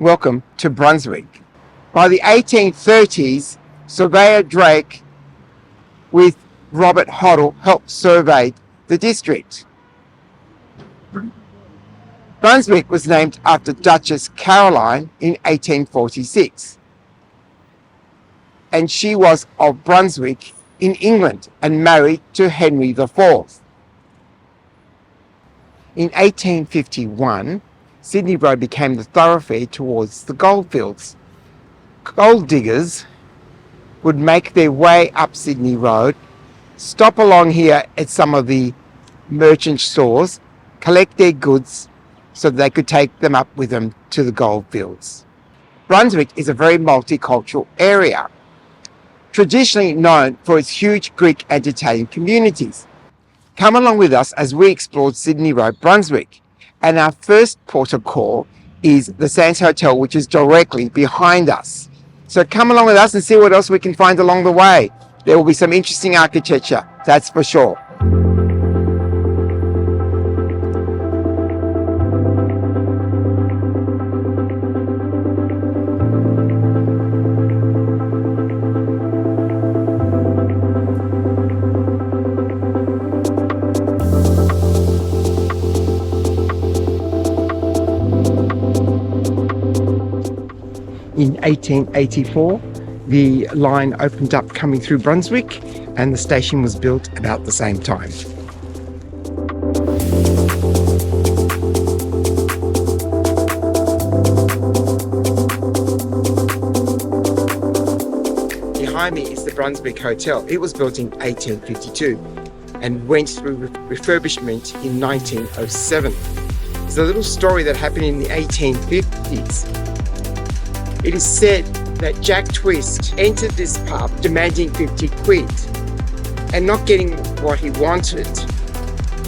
Welcome to Brunswick. By the 1830s, surveyor Drake with Robert Hoddle helped survey the district. Brunswick was named after Duchess Caroline in 1846, and she was of Brunswick in England and married to Henry IV. In 1851, Sydney Road became the thoroughfare towards the goldfields. Gold diggers would make their way up Sydney Road, stop along here at some of the merchant stores, collect their goods so that they could take them up with them to the goldfields. Brunswick is a very multicultural area, traditionally known for its huge Greek and Italian communities. Come along with us as we explore Sydney Road, Brunswick. And our first port of call is the Sands Hotel, which is directly behind us. So come along with us and see what else we can find along the way. There will be some interesting architecture, that's for sure. In 1884, the line opened up coming through Brunswick, and the station was built about the same time. Behind me is the Brunswick Hotel. It was built in 1852 and went through refurbishment in 1907. There's a little story that happened in the 1850s. It is said that Jack Twist entered this pub demanding 50 quid and not getting what he wanted.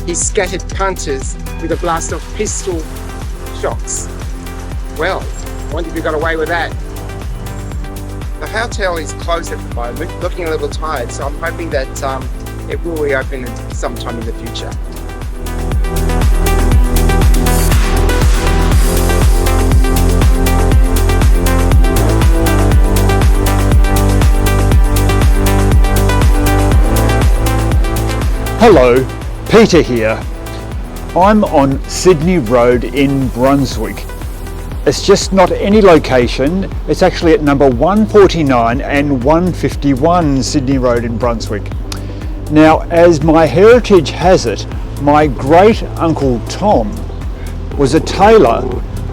He scattered punters with a blast of pistol shots. Well, I wonder if he got away with that. The hotel is closed at the moment, looking a little tired, so I'm hoping that it will reopen sometime in the future. Hello, Peter here. I'm on Sydney Road in Brunswick. It's just not any location, it's actually at number 149 and 151 Sydney Road in Brunswick. Now, as my heritage has it, my great uncle Tom was a tailor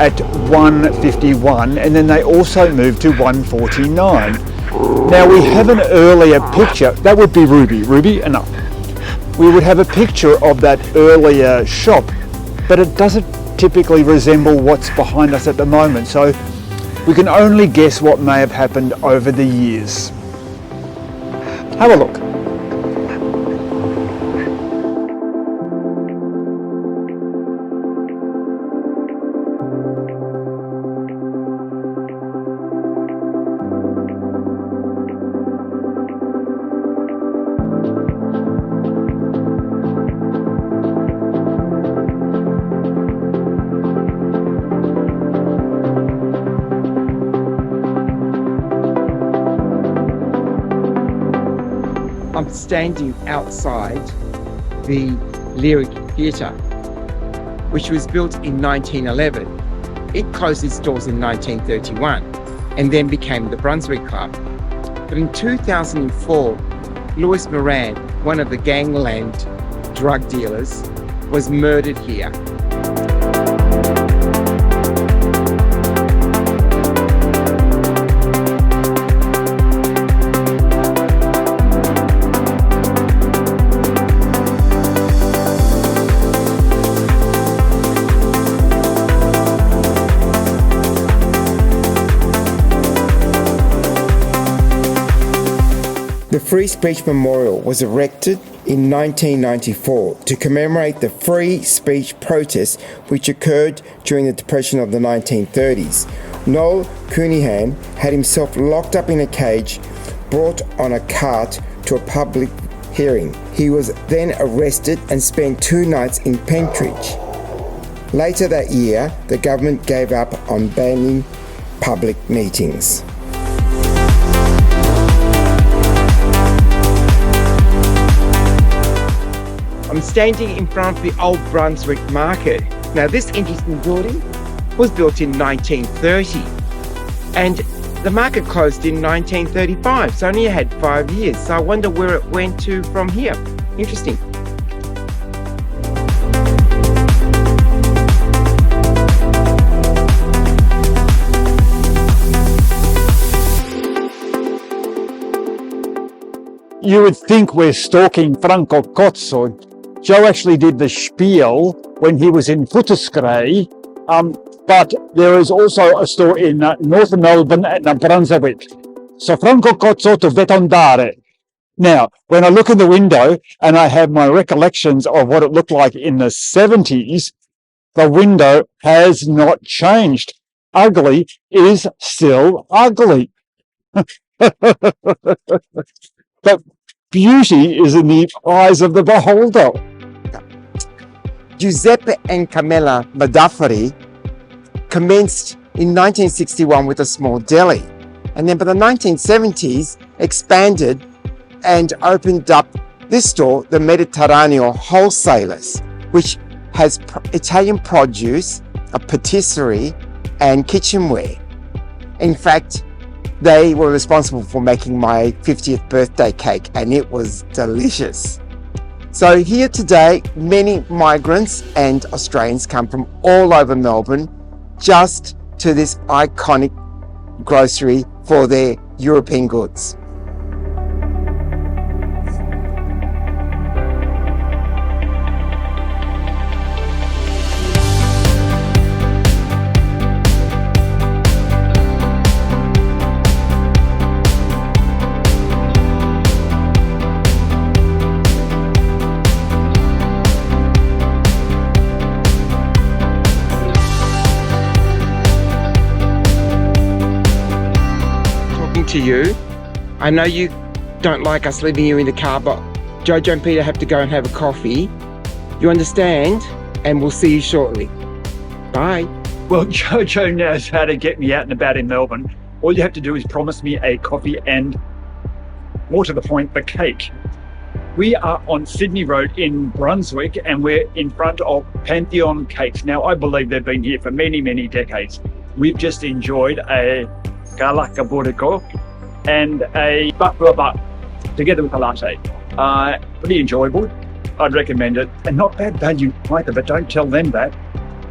at 151 and then they also moved to 149. Now we have an earlier picture, that would be Ruby, enough. We would have a picture of that earlier shop, but it doesn't typically resemble what's behind us at the moment, so we can only guess what may have happened over the years. Have a look. I'm standing outside the Lyric Theatre, which was built in 1911. It closed its doors in 1931 and then became the Brunswick Club. But in 2004, Louis Moran, one of the gangland drug dealers, was murdered here. The Free Speech Memorial was erected in 1994 to commemorate the free speech protests which occurred during the Depression of the 1930s. Noel Counihan had himself locked up in a cage, brought on a cart to a public hearing. He was then arrested and spent 2 nights in Pentridge. Later that year, the government gave up on banning public meetings. I'm standing in front of the old Brunswick market. Now this interesting building was built in 1930 and the market closed in 1935, so only had 5 years. So I wonder where it went to from here. Interesting. You would think we're stalking Franco Cozzo. Joe actually did the spiel when he was in Footscray, but there is also a store in North Melbourne and Brunswick. So Franco Cozzo to Vetondare. Now, when I look in the window and I have my recollections of what it looked like in the 70s, the window has not changed. Ugly is still ugly. But beauty is in the eyes of the beholder. Giuseppe and Camilla Madafari commenced in 1961 with a small deli, and then by the 1970s expanded and opened up this store, the Mediterraneo Wholesalers, which has Italian produce, a patisserie and kitchenware. In fact, they were responsible for making my 50th birthday cake, and it was delicious. So here today, many migrants and Australians come from all over Melbourne just to this iconic grocery for their European goods. To you, I know you don't like us leaving you in the car, but Jojo and Peter have to go and have a coffee. You understand? And we'll see you shortly. Bye. Well, Jojo knows how to get me out and about in Melbourne. All you have to do is promise me a coffee and, more to the point, the cake. We are on Sydney Road in Brunswick and we're in front of Pantheon Cakes. Now, I believe they've been here for many, many decades. We've just enjoyed a Galaka Borico and a baklava together with a latte. Pretty enjoyable. I'd recommend it, and not bad value either, but don't tell them that.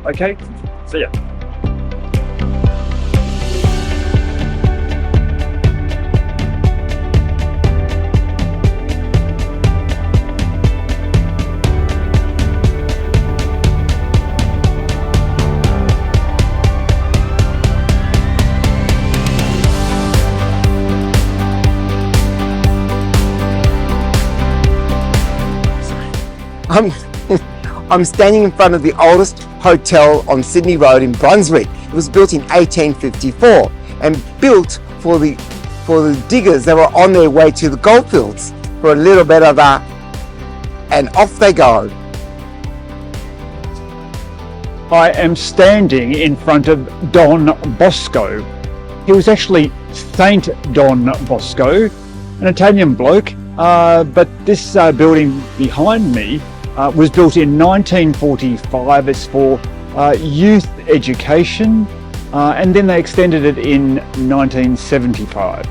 Okay, see ya. I'm standing in front of the oldest hotel on Sydney Road in Brunswick. It was built in 1854 and built for the diggers that were on their way to the goldfields for a little bit of that, and off they go. I am standing in front of Don Bosco. He was actually Saint Don Bosco, an Italian bloke, but this building behind me was built in 1945. It's for youth education, and then they extended it in 1975.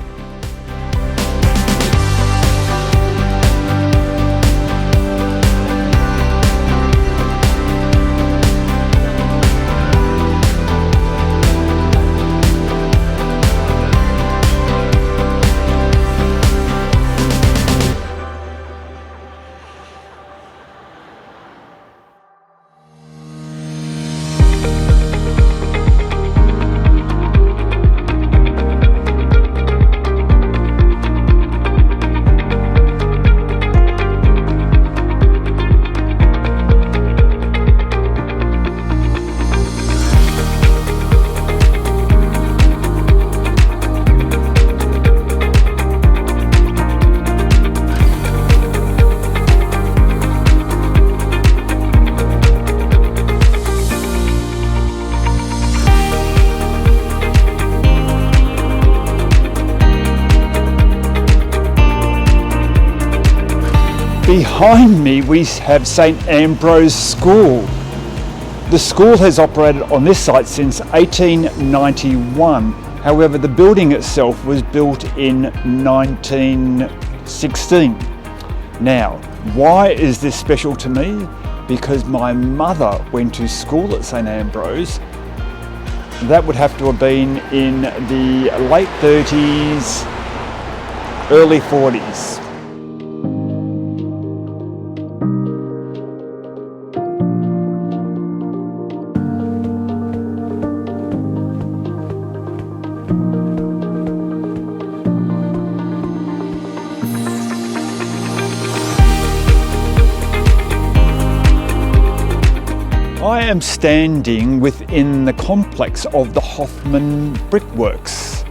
Behind me we have St Ambrose School. The school has operated on this site since 1891. However, the building itself was built in 1916. Now, why is this special to me? Because my mother went to school at St Ambrose. That would have to have been in the late 30s, early 40s. I am standing within the complex of the Hoffman Brickworks.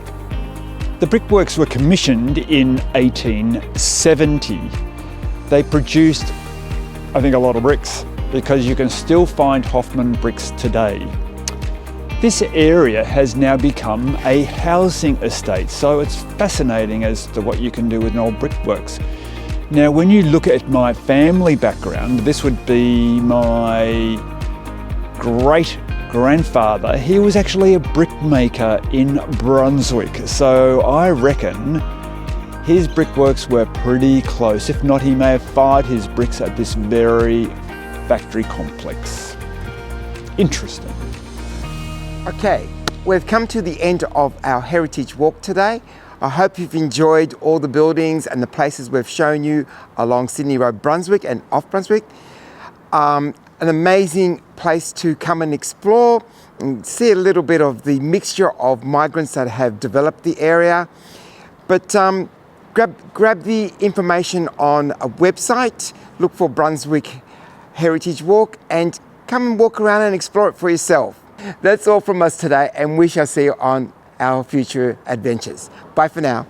The Brickworks were commissioned in 1870. They produced, I think, a lot of bricks because you can still find Hoffman bricks today. This area has now become a housing estate, so it's fascinating as to what you can do with an old brickworks. Now, when you look at my family background, this would be my great-grandfather. He was actually a brickmaker in Brunswick, so I reckon his brickworks were pretty close. If not, he may have fired his bricks at this very factory complex. Interesting. Okay, we've come to the end of our heritage walk today. I hope you've enjoyed all the buildings and the places we've shown you along Sydney Road, Brunswick and off Brunswick. An amazing place to come and explore and see a little bit of the mixture of migrants that have developed the area. But grab the information on a website, look for Brunswick Heritage Walk and come and walk around and explore it for yourself. That's all from us today, and we shall see you on our future adventures. Bye for now.